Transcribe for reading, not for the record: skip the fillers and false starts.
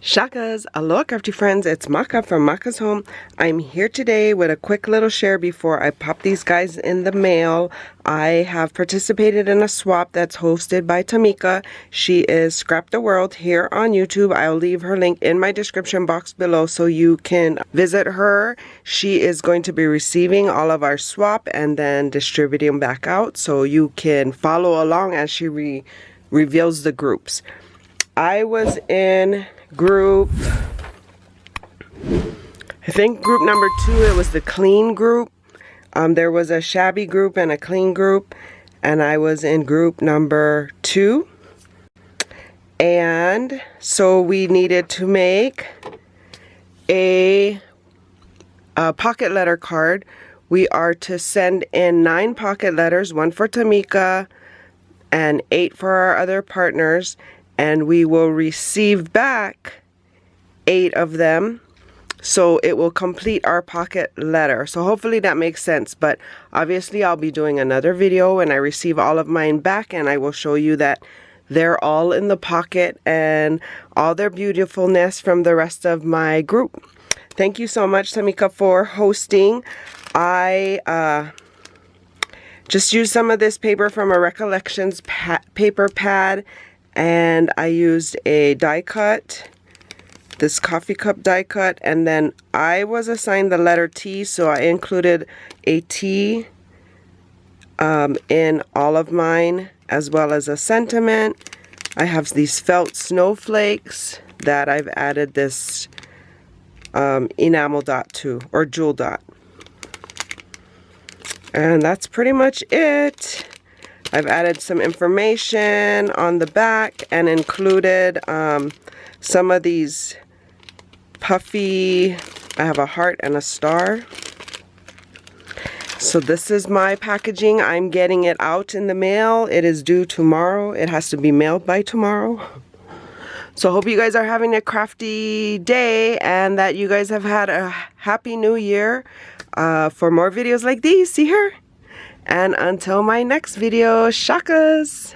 Shakas, aloha crafty friends, it's Maka from Makaz Home. I'm here today with a quick little share before I pop these guys in the mail. I have participated in a swap that's hosted by Tamika. She is Scrap the World here on YouTube. I'll leave her link in my description box below so you can visit her. She is going to be receiving all of our swap and then distributing back out so you can follow along as she reveals the groups. I was in group, I think group number 2. It was the clean group. There was a shabby group and a clean group, and I was in group number 2. And so we needed to make a pocket letter card. We are to send in 9 pocket letters, 1 for Tamika and 8 for our other partners. And we will receive back 8 of them, so it will complete our pocket letter. So hopefully that makes sense, but obviously I'll be doing another video when I receive all of mine back, and I will show you that they're all in the pocket and all their beautifulness from the rest of my group. Thank you so much, Tamika, for hosting. I just used some of this paper from a Recollections paper pad, and I used a die cut, this coffee cup die cut, and then I was assigned the letter T, so I included a T in all of mine, as well as a sentiment. I have these felt snowflakes that I've added this enamel dot to, or jewel dot. And that's pretty much it. I've added some information on the back and included some of these puffy, I have a heart and a star. So this is my packaging. I'm getting it out in the mail. It is due tomorrow. It has to be mailed by tomorrow. So hope you guys are having a crafty day and that you guys have had a happy new year. For more videos like these, see here. And until my next video, shakas!